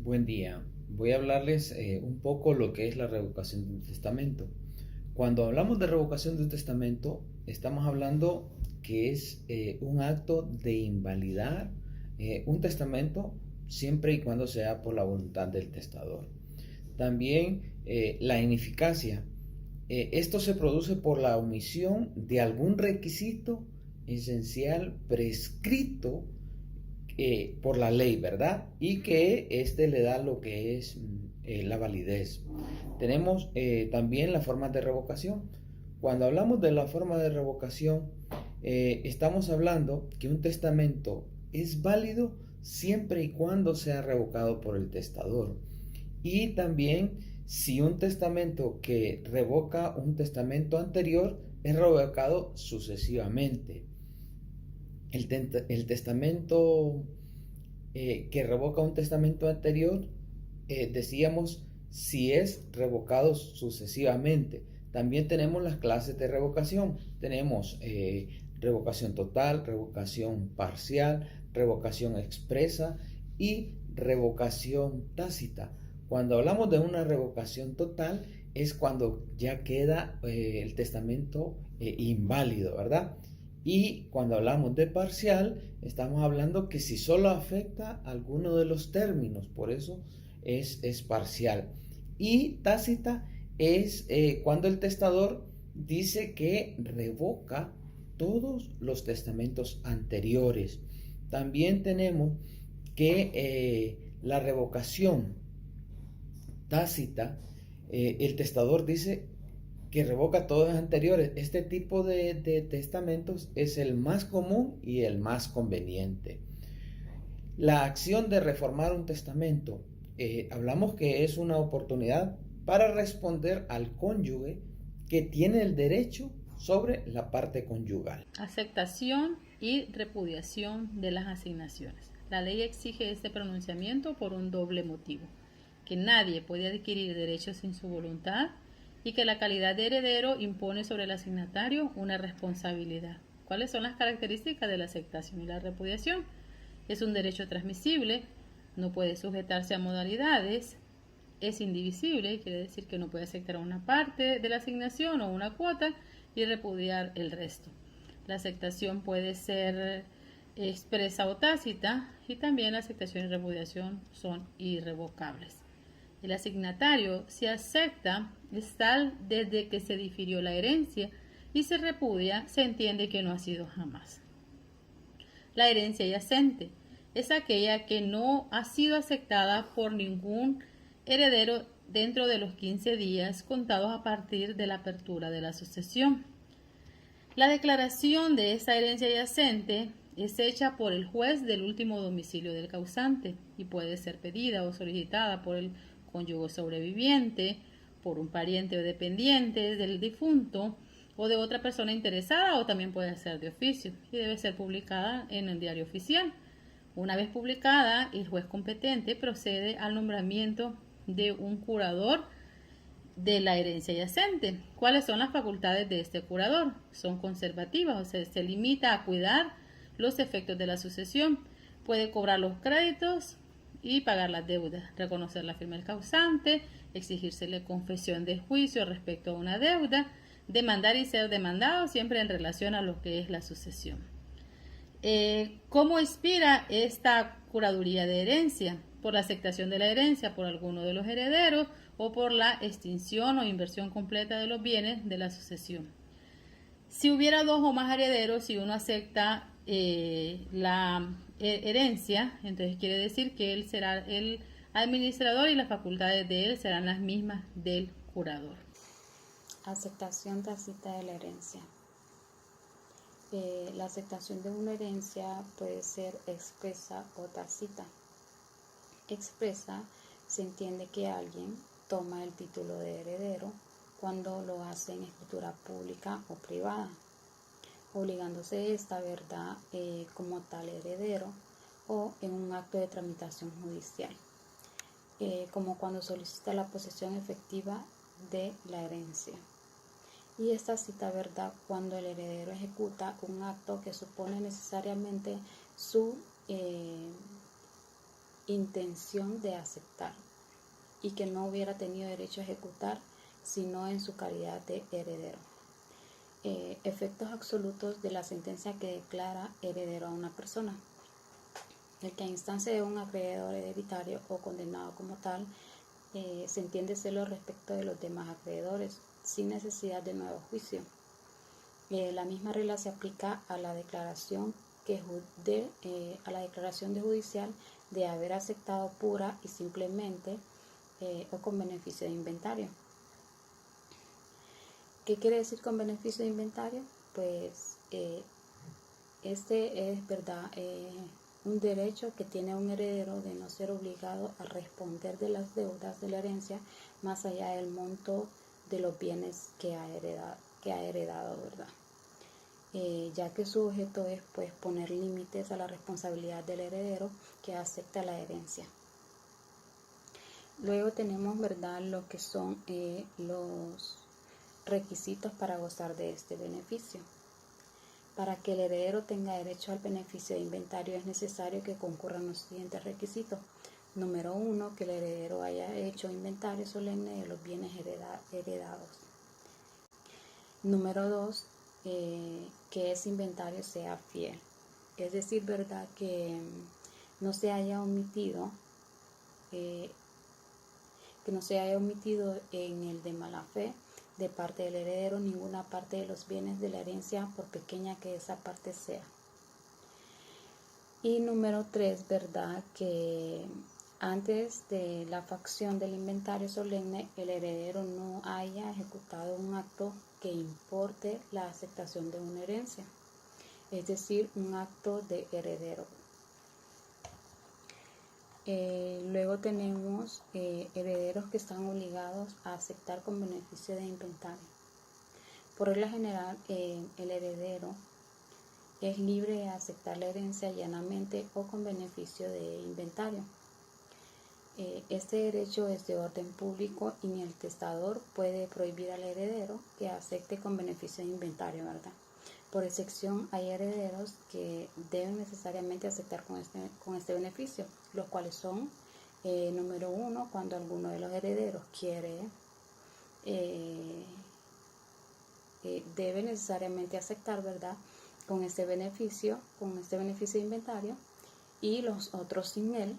Buen día. Voy a hablarles un poco lo que es la revocación de un testamento. Cuando hablamos de revocación de un testamento, estamos hablando que es un acto de invalidar un testamento siempre y cuando sea por la voluntad del testador. También la ineficacia. Esto se produce por la omisión de algún requisito esencial prescrito por la ley, ¿verdad? Y que este le da lo que es la validez. Tenemos también las formas de revocación. Cuando hablamos de la forma de revocación, estamos hablando que un testamento es válido siempre y cuando sea revocado por el testador. Y también si un testamento que revoca un testamento anterior es revocado sucesivamente. El testamento que revoca un testamento anterior, decíamos si es revocado sucesivamente. También tenemos las clases de revocación. Tenemos revocación total, revocación parcial, revocación expresa y revocación tácita. Cuando hablamos de una revocación total es cuando ya queda el testamento inválido, ¿verdad? Y cuando hablamos de parcial, estamos hablando que si solo afecta alguno de los términos, por eso es parcial. Y tácita es cuando el testador dice que revoca todos los testamentos anteriores. También tenemos que la revocación tácita, el testador dice que revoca todos los anteriores. Este tipo de testamentos es el más común y el más conveniente. La acción de reformar un testamento, hablamos que es una oportunidad para responder al cónyuge que tiene el derecho sobre la parte conyugal. Aceptación y repudiación de las asignaciones. La ley exige este pronunciamiento por un doble motivo: que nadie puede adquirir derechos sin su voluntad y que la calidad de heredero impone sobre el asignatario una responsabilidad. ¿Cuáles son las características de la aceptación y la repudiación? Es un derecho transmisible, no puede sujetarse a modalidades, es indivisible, quiere decir que no puede aceptar una parte de la asignación o una cuota y repudiar el resto. La aceptación puede ser expresa o tácita y también la aceptación y repudiación son irrevocables. El asignatario, si acepta, es tal desde que se difirió la herencia y se repudia, se entiende que no ha sido jamás. La herencia yacente es aquella que no ha sido aceptada por ningún heredero dentro de los 15 días contados a partir de la apertura de la sucesión. La declaración de esa herencia yacente es hecha por el juez del último domicilio del causante y puede ser pedida o solicitada por el cónyuge sobreviviente, por un pariente o dependiente del difunto o de otra persona interesada, o también puede ser de oficio y debe ser publicada en el diario oficial. Una vez publicada, el juez competente procede al nombramiento de un curador de la herencia yacente. ¿Cuáles son las facultades de este curador? Son conservativas, o sea, se limita a cuidar los efectos de la sucesión. Puede cobrar los créditos y pagar las deudas, reconocer la firma del causante, exigírsele confesión de juicio respecto a una deuda, demandar y ser demandado siempre en relación a lo que es la sucesión. ¿Cómo expira esta curaduría de herencia? Por la aceptación de la herencia por alguno de los herederos o por la extinción o inversión completa de los bienes de la sucesión. Si hubiera dos o más herederos y uno acepta la herencia, entonces quiere decir que él será el administrador y las facultades de él serán las mismas del curador. Aceptación tácita de la herencia. La aceptación de una herencia puede ser expresa o tácita. Expresa se entiende que alguien toma el título de heredero cuando lo hace en escritura pública o privada, obligándose esta verdad como tal heredero o en un acto de tramitación judicial, como cuando solicita la posesión efectiva de la herencia. Y esta cita verdad cuando el heredero ejecuta un acto que supone necesariamente su intención de aceptar y que no hubiera tenido derecho a ejecutar sino en su calidad de heredero. Efectos absolutos de la sentencia que declara heredero a una persona. El que a instancia de un acreedor hereditario o condenado como tal se entiende celo respecto de los demás acreedores sin necesidad de nuevo juicio. La misma regla se aplica a la declaración de judicial de haber aceptado pura y simplemente o con beneficio de inventario. ¿Qué quiere decir con beneficio de inventario? Pues este es un derecho que tiene un heredero de no ser obligado a responder de las deudas de la herencia más allá del monto de los bienes que ha heredado, ¿verdad? Ya que su objeto es pues poner límites a la responsabilidad del heredero que acepta la herencia. Luego tenemos, ¿verdad?, lo que son los requisitos para gozar de este beneficio. Para que el heredero tenga derecho al beneficio de inventario es necesario que concurran los siguientes requisitos. Número 1, que el heredero haya hecho inventario solemne de los bienes heredados. Número 2, que ese inventario sea fiel. Es decir, ¿verdad?, que no se haya omitido en el de mala fe de parte del heredero ninguna parte de los bienes de la herencia, por pequeña que esa parte sea. Y número 3, ¿verdad?, que antes de la facción del inventario solemne el heredero no haya ejecutado un acto que importe la aceptación de una herencia, es decir, un acto de heredero. Luego tenemos herederos que están obligados a aceptar con beneficio de inventario. Por regla general, el heredero es libre de aceptar la herencia llanamente o con beneficio de inventario. Este derecho es de orden público y ni el testador puede prohibir al heredero que acepte con beneficio de inventario, ¿verdad? Por excepción, hay herederos que deben necesariamente aceptar con este beneficio, los cuales son, número 1, cuando alguno de los herederos debe necesariamente aceptar, ¿verdad?, con este beneficio de inventario, y los otros sin él,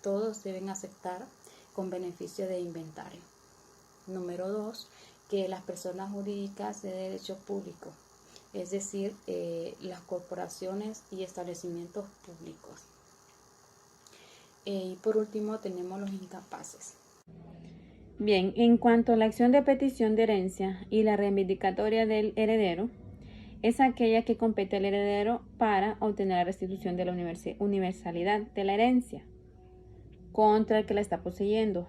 todos deben aceptar con beneficio de inventario. Número 2, que las personas jurídicas de derecho público, es decir, las corporaciones y establecimientos públicos. Y por último tenemos los incapaces. Bien, en cuanto a la acción de petición de herencia y la reivindicatoria del heredero, es aquella que compete al heredero para obtener la restitución de la universalidad de la herencia contra el que la está poseyendo,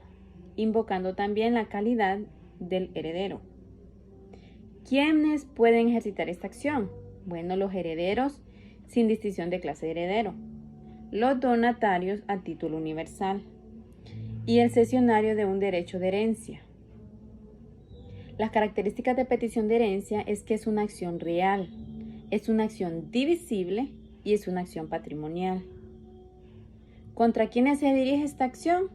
invocando también la calidad del heredero. ¿Quiénes pueden ejercitar esta acción? Bueno, los herederos sin distinción de clase de heredero, los donatarios a título universal y el cesionario de un derecho de herencia. Las características de petición de herencia es que es una acción real, es una acción divisible y es una acción patrimonial. ¿Contra quiénes se dirige esta acción?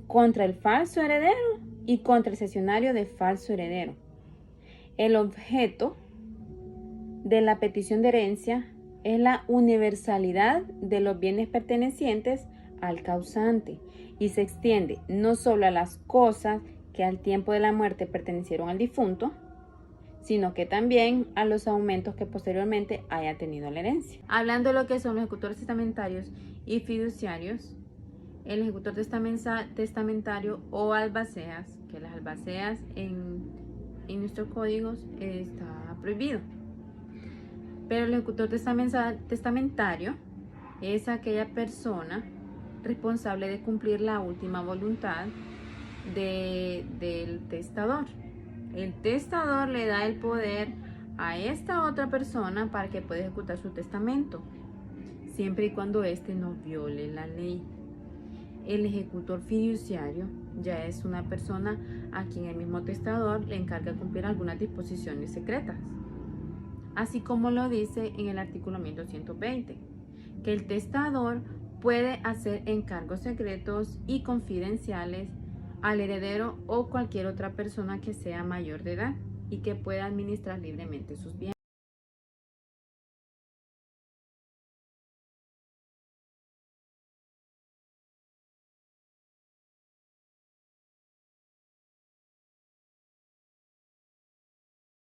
Contra el falso heredero y contra el cesionario de falso heredero. El objeto de la petición de herencia es la universalidad de los bienes pertenecientes al causante y se extiende no solo a las cosas que al tiempo de la muerte pertenecieron al difunto, sino que también a los aumentos que posteriormente haya tenido la herencia. Hablando de lo que son los ejecutores testamentarios y fiduciarios, el ejecutor testamentario o albaceas, que las albaceas en nuestros códigos está prohibido. Pero el ejecutor testamentario es aquella persona responsable de cumplir la última voluntad del testador. El testador le da el poder a esta otra persona para que pueda ejecutar su testamento, siempre y cuando éste no viole la ley. El ejecutor fiduciario ya es una persona a quien el mismo testador le encarga cumplir algunas disposiciones secretas, así como lo dice en el artículo 1120, que el testador puede hacer encargos secretos y confidenciales al heredero o cualquier otra persona que sea mayor de edad y que pueda administrar libremente sus bienes.